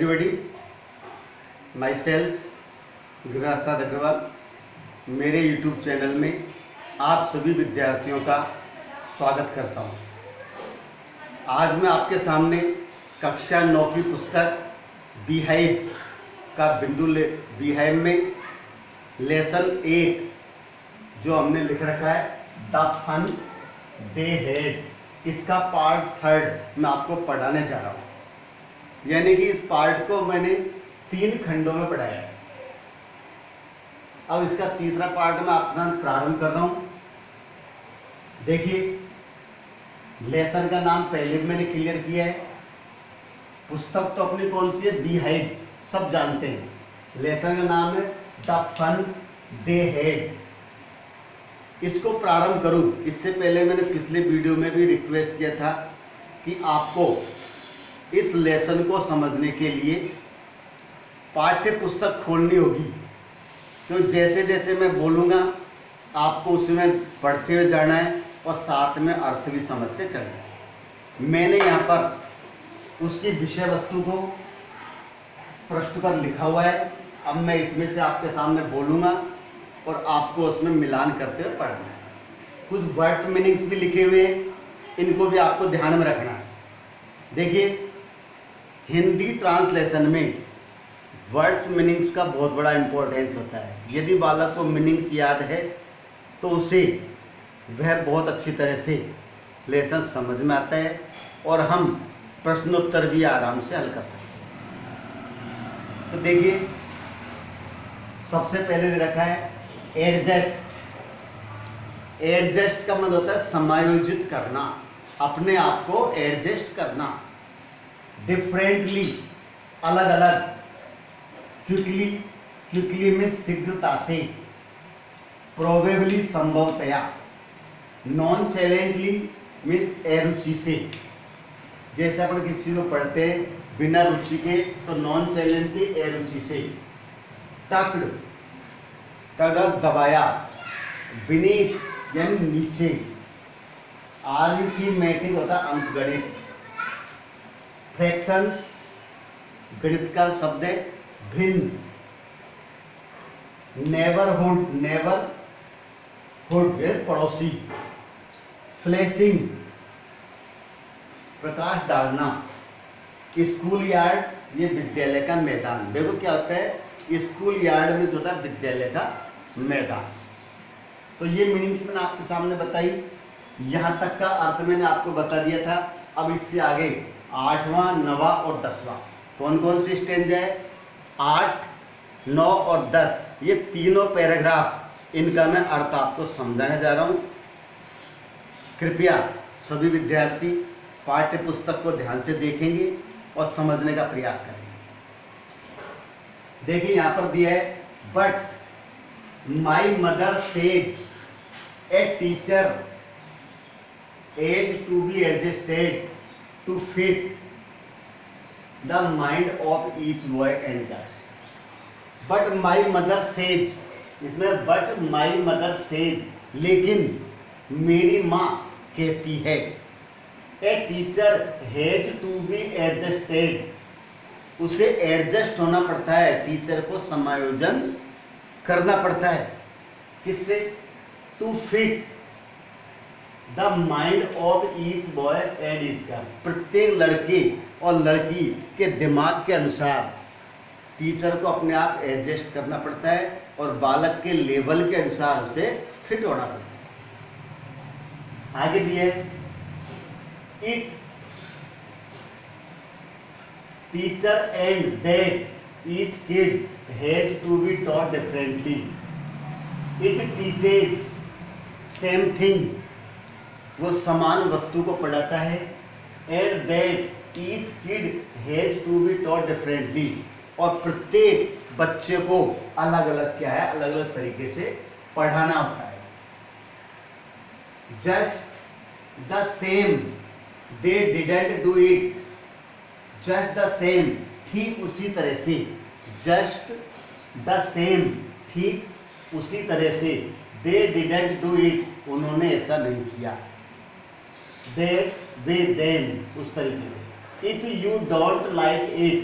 everybody, myself गृहस्थाद Agarwal, मेरे YouTube channel में आप सभी विद्यार्थियों का स्वागत करता हूं। आज मैं आपके सामने कक्षा 9 की पुस्तक बिहाइव का बिहाइव में लेसन 1 जो हमने लिख रखा है द फन दे हैड, इसका पार्ट 3 मैं आपको पढ़ाने जा रहा हूँ। यानी कि इस पार्ट को मैंने 3 खंडों में पढ़ाया है। अब इसका तीसरा पार्ट मैं आपके साथ प्रारंभ कर रहा हूँ। देखिए, लेसन का नाम पहले भी मैंने क्लियर किया है। पुस्तक तो अपनी कौन सी है? बिहाइव, सब जानते हैं। लेसन का नाम है द फन दे हैड। इसको प्रारंभ करूं इससे पहले मैंने पिछले वीडियो में भी रिक्वेस्ट किया था कि आपको इस लेसन को समझने के लिए पाठ्य पुस्तक खोलनी होगी। तो जैसे जैसे मैं बोलूँगा आपको उसमें पढ़ते हुए जाना है और साथ में अर्थ भी समझते चलना है। मैंने यहाँ पर उसकी विषय वस्तु को पृष्ठ पर लिखा हुआ है। अब मैं इसमें से आपके सामने बोलूँगा और आपको उसमें मिलान करते हुए पढ़ना है। कुछ वर्ड्स मीनिंग्स भी लिखे हुए हैं, इनको भी आपको ध्यान में रखना है। देखिए, हिंदी ट्रांसलेशन में वर्ड्स मीनिंग्स का बहुत बड़ा इम्पोर्टेंस होता है। यदि बालक को मीनिंग्स याद है तो उसे वह बहुत अच्छी तरह से लेसन समझ में आता है और हम प्रश्नोत्तर भी आराम से हल कर सकते हैं। तो देखिए, सबसे पहले दे रखा है एडजस्ट। एडजस्ट का मतलब होता है समायोजित करना, अपने आप को एडजस्ट करना। डिफरेंटली, अलग अलग। क्विकली, क्विकली में शीघ्रता से। प्रोबेबली, संभवतया। नॉन चैलेंजली मीन्स अरुचि से। जैसे अपन किसी चीज को पढ़ते हैं बिना रुचि के तो नॉन चैलेंजली, अरुचि से। टक्ड, टग दबाया। बीनीथ यानी नीचे। अरिथमेटिक होता अंकगणित। फ्रैक्शंस, गणित का शब्द है भिन्न। नेबरहुड, नेबरहुड पड़ोसी। फ्लैशिंग, प्रकाश डालना। स्कूल यार्ड, ये विद्यालय का मैदान। देखो क्या होता है, स्कूल यार्ड में जो होता है विद्यालय का मैदान। तो ये मीनिंग्स मैंने आपके सामने बताई। यहाँ तक का अर्थ मैंने आपको बता दिया था। अब इससे आगे 8वां, 9वां और 10वां कौन कौन सी स्टेंजा है? 8, 9 और 10, ये तीनों पैराग्राफ, इनका मैं अर्थ आपको समझाने जा रहा हूँ। कृपया सभी विद्यार्थी पाठ्य पुस्तक को ध्यान से देखेंगे और समझने का प्रयास करेंगे। देखिए, यहाँ पर दिया है but my mother says a teacher has to be adjusted to fit the mind of each boy and girl. But my mother says, इसमें बट माई मदर सेज, लेकिन मेरी माँ कहती है। A teacher has to be adjusted, उसे adjust होना पड़ता है, टीचर को समायोजन करना पड़ता है। किससे? To fit the mind of each boy and each girl, प्रत्येक लड़के और लड़की के दिमाग के अनुसार टीचर को अपने आप एडजस्ट करना पड़ता है और बालक के लेवल के अनुसार उसे फिट होना पड़ता है। आगे दिए it teacher and that each kid has to be taught differently. It teaches same thing, वो समान वस्तु को पढ़ाता है। And that each kid has to be taught differently, और प्रत्येक बच्चे को अलग अलग क्या है, अलग अलग तरीके से पढ़ाना होता है। Just the same they didn't do it, just the same, ठीक उसी तरह से। जस्ट द सेम, ठीक उसी तरह से। दे डिडंट डू इट, उन्होंने ऐसा नहीं किया। दे, वे, देम, उस तरीके से। If you don't like it,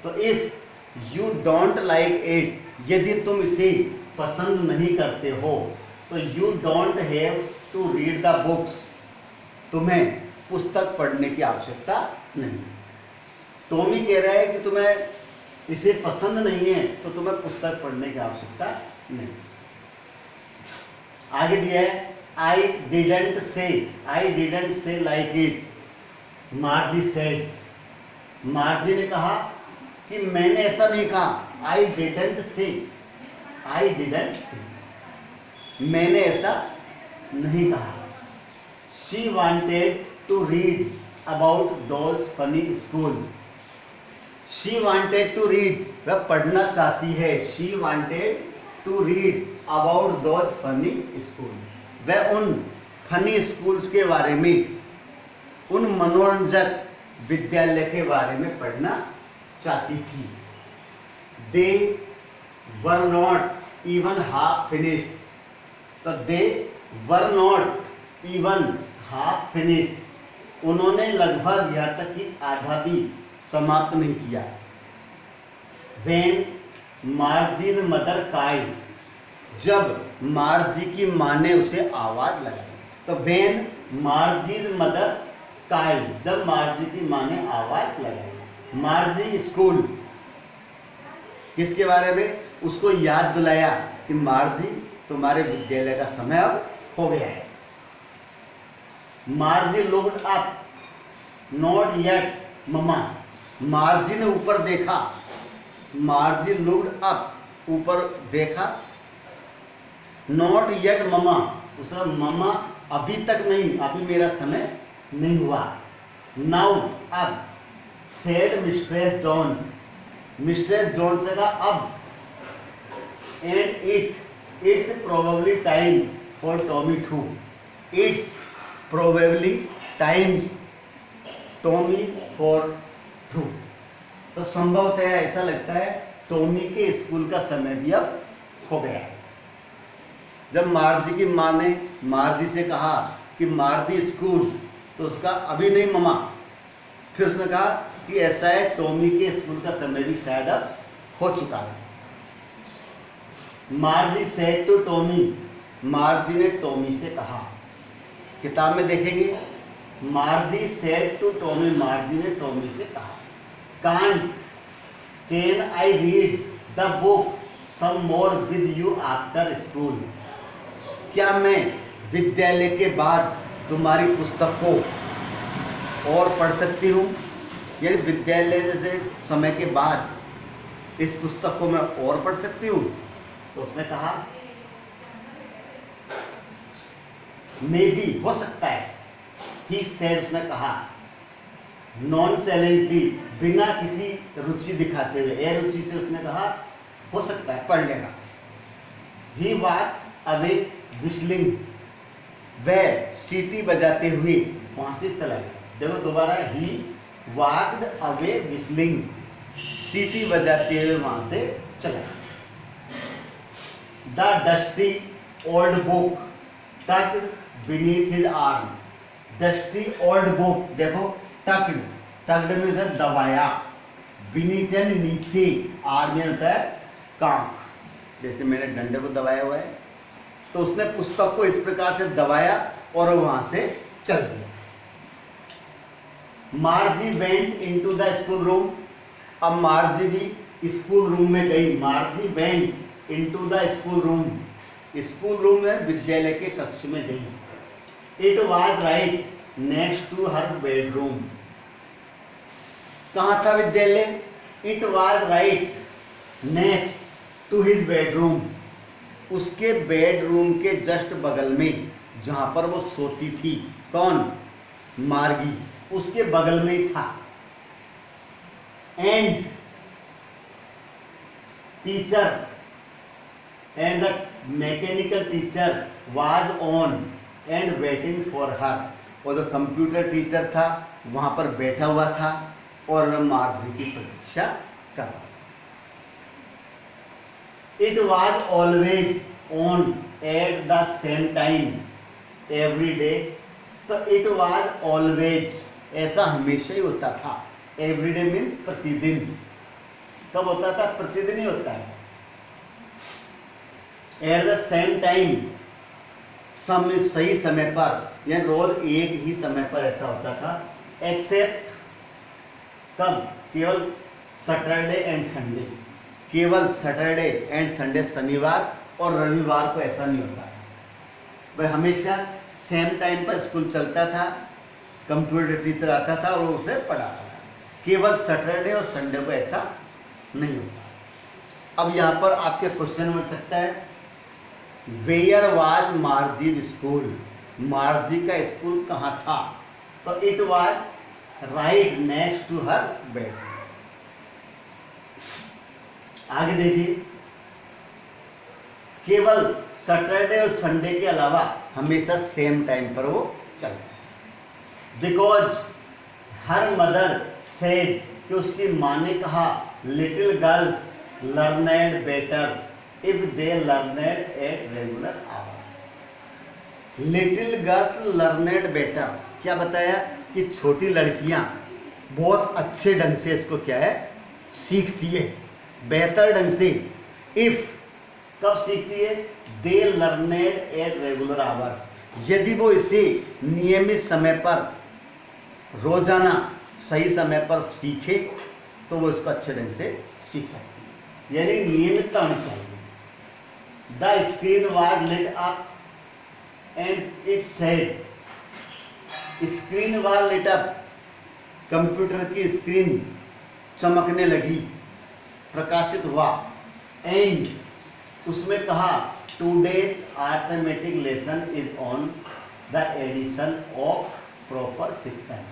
तो if you don't like it, यदि तुम इसे पसंद नहीं करते हो, तो you don't have to read the book, तुम्हें पुस्तक पढ़ने की आवश्यकता नहीं। टॉमी कह रहा है कि तुम्हें इसे पसंद नहीं है तो तुम्हें पुस्तक पढ़ने की आवश्यकता नहीं। आगे दिया है I didn't say like it, मार्जी said, मार्जी ने कहा कि मैंने ऐसा नहीं कहा, आई डिडंट से, मैंने ऐसा नहीं कहा। She wanted to read about those funny school, she wanted to read, वह पढ़ना चाहती है, she wanted to read about those funny school, वह उन फनी स्कूल्स के बारे में, उन मनोरंजक विद्यालय के बारे में पढ़ना चाहती थी। They were not even half finished, तो they were not even half finished, उन्होंने लगभग यहाँ तक कि आधा भी समाप्त नहीं किया। When मार्जीज मदर काइड, जब मार्जी की माँ ने उसे आवाज लगाई, तो when मार्जीज मदर काइड, जब मार्जी की माँ ने आवाज लगाई। मार्जी स्कूल, किसके बारे में? उसको याद दिलाया कि मार्जी तुम्हारे विद्यालय का समय अब हो गया है। मार्जी looked up, not yet mama, मार्जी ने ऊपर देखा, मार्जी लुक्ड अप, ऊपर देखा, नॉट येट ममा, उसका ममा अभी तक नहीं, अभी मेरा समय नहीं हुआ। नाउ अब, said mistress Jones, mistress Jones ने कहा अब, and it's probably time for Tommy to, it's probably time Tommy for to, तो संभवतः ऐसा लगता है टॉमी के स्कूल का समय भी अब हो गया है। जब मार्जी की माँ ने मार्जी से कहा कि मार्जी स्कूल, तो उसका अभी नहीं ममा, फिर उसने कहा कि ऐसा है टॉमी के स्कूल का समय भी शायद अब हो चुका है। Margie said to Tommy, Margie ने टॉमी से कहा, किताब में देखेंगे Margie said to Tommy, Margie ने टॉमी से कहा, can I read the book some more with you after school, क्या मैं विद्यालय के बाद तुम्हारी पुस्तक को और पढ़ सकती हूँ? यानी विद्यालय जैसे समय के बाद इस पुस्तक को मैं और पढ़ सकती हूँ? तो उसने कहा मे बी, हो सकता है। ही सेड, उसने कहा, नॉन चैलेंजली, बिना किसी रुचि दिखाते हुए, अरुचि से उसने कहा हो सकता है, पढ़ लेगा। ही वॉकड अवे विस्लिंग, वह सीटी बजाते हुए वहां से चला गया। देखो दोबारा, ही वॉकड अवे विस्लिंग, सीटी बजाते हुए वहां से चला गया। The dusty old book tucked beneath his arm, dusty old book, देखो टक्ड, टक्ड में से दबाया, बीनीथ यानी नीचे, आर्म में होता है कांख, जैसे मैंने डंडे को दबाया हुआ है, तो उसने पुस्तक को इस प्रकार से दबाया और वहां से चल दिया। Margie went into the school room, अब मार्जी भी स्कूल रूम में गई। Margie went into the school room, school room में विद्यालय के कक्ष में गई। It was right next to her bedroom, कहाँ था विद्यालय? It was right next to his bedroom, उसके बेडरूम के जस्ट बगल में, जहां पर वो सोती थी। कौन? मार्गी, उसके बगल में ही था। And teacher and the mechanical teacher was on and waiting for her, और जो कंप्यूटर टीचर था वहां पर बैठा हुआ था और वह मार्जी की प्रतीक्षा कर रहा था। It was always on at the same time every day, तो इट वॉज ऑलवेज, ऐसा हमेशा ही होता था। एवरी डे मीन्स प्रतिदिन, कब होता था? प्रतिदिन ही होता है। एट द सेम टाइम, सही समय पर, या रोज एक ही समय पर ऐसा होता था, एक्सेप्ट कब? केवल सैटरडे एंड संडे, केवल सैटरडे एंड संडे, शनिवार और रविवार को ऐसा नहीं होता। वह हमेशा सेम टाइम पर स्कूल चलता था, कंप्यूटर टीचर आता था और उसे पढ़ाता था। केवल सैटरडे और संडे को ऐसा नहीं होता। अब यहाँ पर आपके क्वेश्चन बन सकता है, where was Margie school? Margie का स्कूल कहाँ था? तो it was right next to her bed. आगे देखिए, केवल सैटरडे और संडे के अलावा हमेशा सेम टाइम पर वो चलता है। बिकॉज हर मदर सेड, कि उसकी माँ ने कहा, little girls learned better if they learned at regular hours. Little girl learned better, क्या बताया? कि छोटी लड़कियां बहुत अच्छे ढंग से इसको क्या है? सीखती है, बेहतर ढंग से। इफ, कब सीखती है? दे लर्नेड एट रेगुलर आवर्स, यदि वो इसे नियमित समय पर, रोजाना सही समय पर सीखे तो वो इसको अच्छे ढंग से सीख सकती है, यानी नियमितता होनी चाहिए। The screen was lit up and it said, screen was lit up, computer की स्क्रीन चमकने लगी, प्रकाशित हुआ, एंड उसमें कहा, today's arithmetic lesson is on the addition of proper fiction.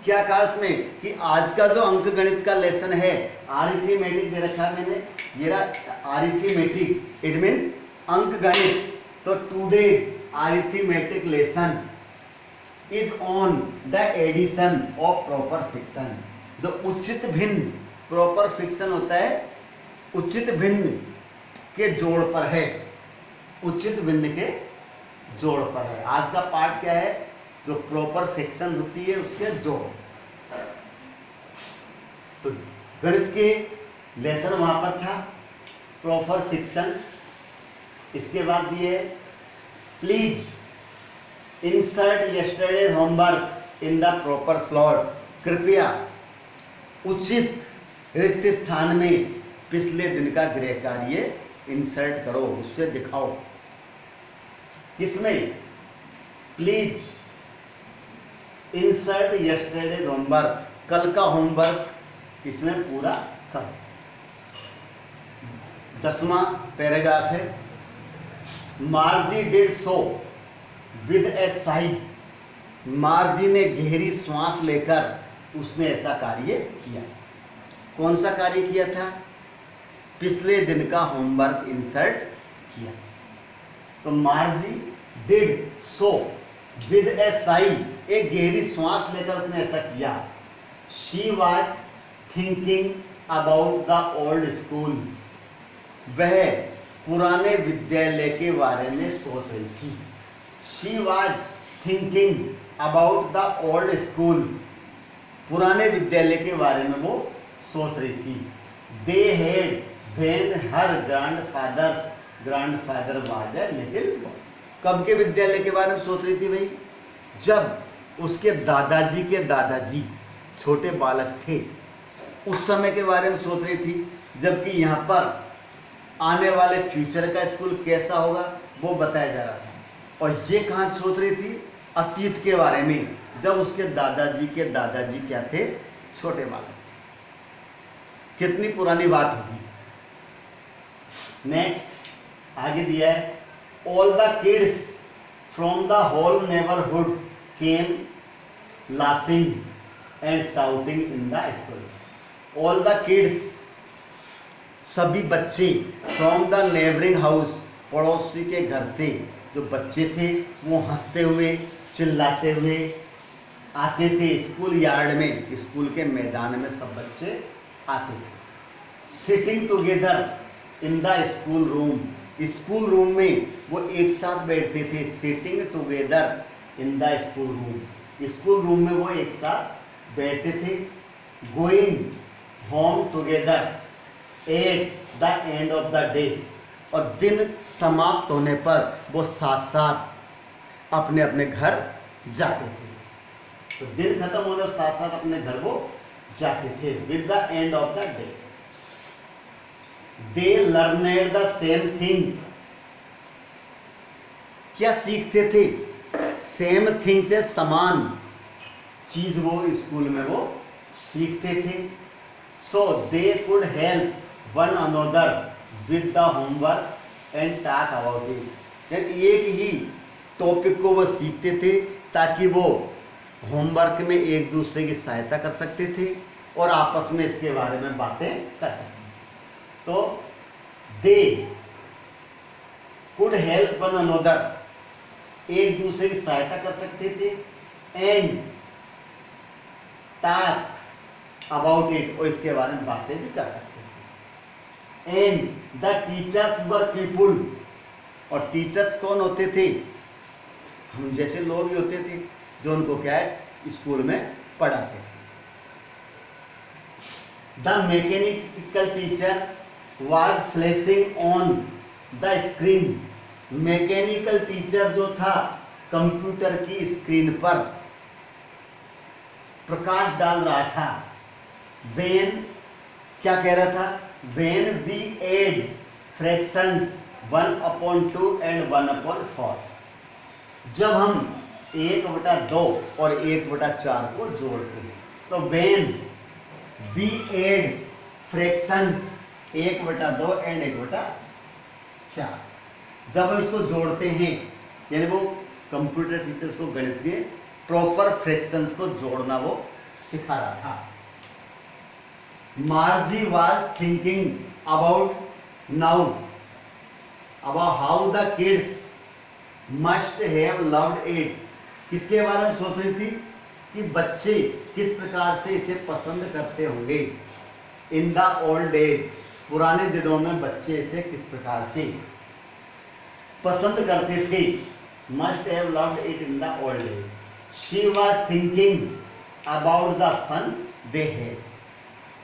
क्या कहा इसमें? कि आज का जो अंक गणित का लेसन है, अरिथमेटिक दे रखा है मैंने, ये रहा अरिथमेटिक, इट मीन्स अंक गणित। तो today arithmetic lesson is on the addition of proper fiction. जो उचित भिन्न, प्रॉपर फिक्शन होता है उचित भिन्न के जोड़ पर है, उचित भिन्न के जोड़ पर है। आज का पार्ट क्या है? जो प्रॉपर फिक्शन होती है उसके जोड़। तो गणित के लेसन वहां पर था, प्रॉपर फिक्शन। इसके बाद दिए, please insert yesterday's homework in the proper slot. कृपया उचित रिक्त स्थान में पिछले दिन का गृह कार्य इंसर्ट करो, उससे दिखाओ। इसमें प्लीज इंसर्ट यस्टरडे होमवर्क, कल का होमवर्क इसमें पूरा करो। 10वां पैराग्राफ है, मार्जी डिड सो विद ए साई। मार्जी ने गहरी श्वास लेकर उसने ऐसा कार्य किया। कौन सा कार्य किया था? पिछले दिन का होमवर्क इंसर्ट किया। तो मार्जी डिड सो विद ए साई, एक गहरी श्वास लेकर उसने ऐसा किया। She was thinking about the old school, वह पुराने विद्यालय के बारे में सोच रही थी। She was thinking about the old school, पुराने विद्यालय के बारे में वो सोच रही थी। They had when her grandfather was a little boy. कब के विद्यालय के बारे में सोच रही थी भाई? जब उसके दादाजी के दादाजी छोटे बालक थे, उस समय के बारे में सोच रही थी। जबकि यहाँ पर आने वाले फ्यूचर का स्कूल कैसा होगा वो बताया जा रहा था। और ये कहाँ सोच रही थी? अतीत के बारे में, जब उसके दादाजी के दादाजी क्या थे? छोटे बालक। कितनी पुरानी बात होगी। नेक्स्ट आगे दिया है, all the kids from the whole neighbourhood came laughing and shouting in the school. All the kids, सभी बच्चे, फ्रॉम द नेबरिंग हाउस, पड़ोसी के घर से जो बच्चे थे वो हंसते हुए चिल्लाते हुए आते थे स्कूल यार्ड में, स्कूल के मैदान में सब बच्चे आते थे। Sitting together in the school room, school room में वो एक साथ बैठते थे। Sitting together in the school room में वो एक साथ बैठते थे। Going home together at the end of the day, और दिन समाप्त होने पर वो साथ साथ अपने अपने घर जाते थे। तो दिन खत्म होने और साथ साथ अपने घर वो जाते थे। With the end of the day they learned the same things. क्या सीखते थे? सेम थिंग से समान चीज वो स्कूल में वो सीखते थे। So they could help one another with the homework and talk about it. यानी एक ही टॉपिक को वो सीखते थे ताकि वो होमवर्क में एक दूसरे की सहायता कर सकते थे और आपस में इसके बारे में बातें कर सकते। तो दे कुड हेल्प वन अनदर, एक दूसरे की सहायता कर सकते थे। एंड टॉक अबाउट इट, और इसके बारे में बातें भी कर सकते थे। And the teachers were people, और टीचर्स कौन होते थे? हम जैसे लोग ही होते थे जो उनको क्या है स्कूल में पढ़ाते थे। The mechanical teacher was flashing on the screen. Mechanical teacher जो था कंप्यूटर की स्क्रीन पर प्रकाश डाल रहा था। वेन क्या कह रहा था? When we add fraction 1/2 and 1/4, जब हम 1/2 और 1/4 को जोड़ते हैं। तो when we add fraction 1/2 and 1/4, जब हम इसको जोड़ते हैं, यानी वो कंप्यूटर टीचर्स को गणित के प्रॉपर फ्रैक्शंस को जोड़ना वो सिखा रहा था। मार्जी was thinking about now about how the kids must have loved it. किसके बारे में सोच रही थी? कि बच्चे किस प्रकार से इसे पसंद करते होंगे। इन द ओल्ड डेज, पुराने दिनों में बच्चे इसे किस प्रकार से पसंद करते थे। Must have loved it in the old days. She was thinking about the fun they had,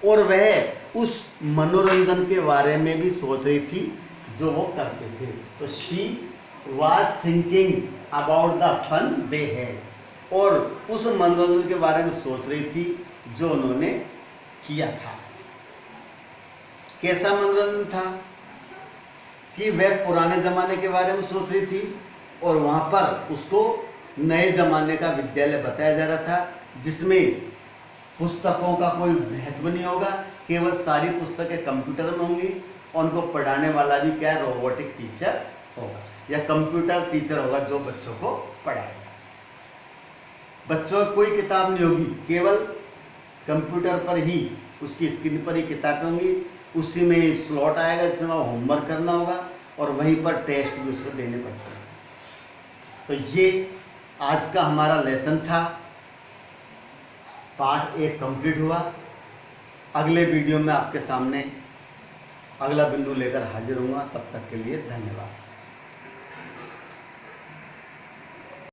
और वह उस मनोरंजन के बारे में भी सोच रही थी जो वो करते थे। तो she was thinking about the fun they had, और उस मनोरंजन के बारे में सोच रही थी जो उन्होंने किया था। कैसा मनोरंजन था? कि वह पुराने जमाने के बारे में सोच रही थी और वहां पर उसको नए जमाने का विद्यालय बताया जा रहा था, जिसमें पुस्तकों का कोई महत्व नहीं होगा, केवल सारी पुस्तकें कंप्यूटर में होंगी और उनको पढ़ाने वाला भी क्या है, रोबोटिक टीचर होगा या कंप्यूटर टीचर होगा जो बच्चों को पढ़ाएगा। बच्चों को कोई किताब नहीं होगी, केवल कंप्यूटर पर ही उसकी स्क्रीन पर ही किताबें होंगी, उसी में स्लॉट आएगा जिसमें होमवर्क करना होगा और वहीं पर टेस्ट भी उसको देने पड़ते हैं। तो ये आज का हमारा लेसन था। पार्ट 1 कंप्लीट हुआ। अगले वीडियो में आपके सामने अगला बिंदु लेकर हाजिर होऊंगा। तब तक के लिए धन्यवाद।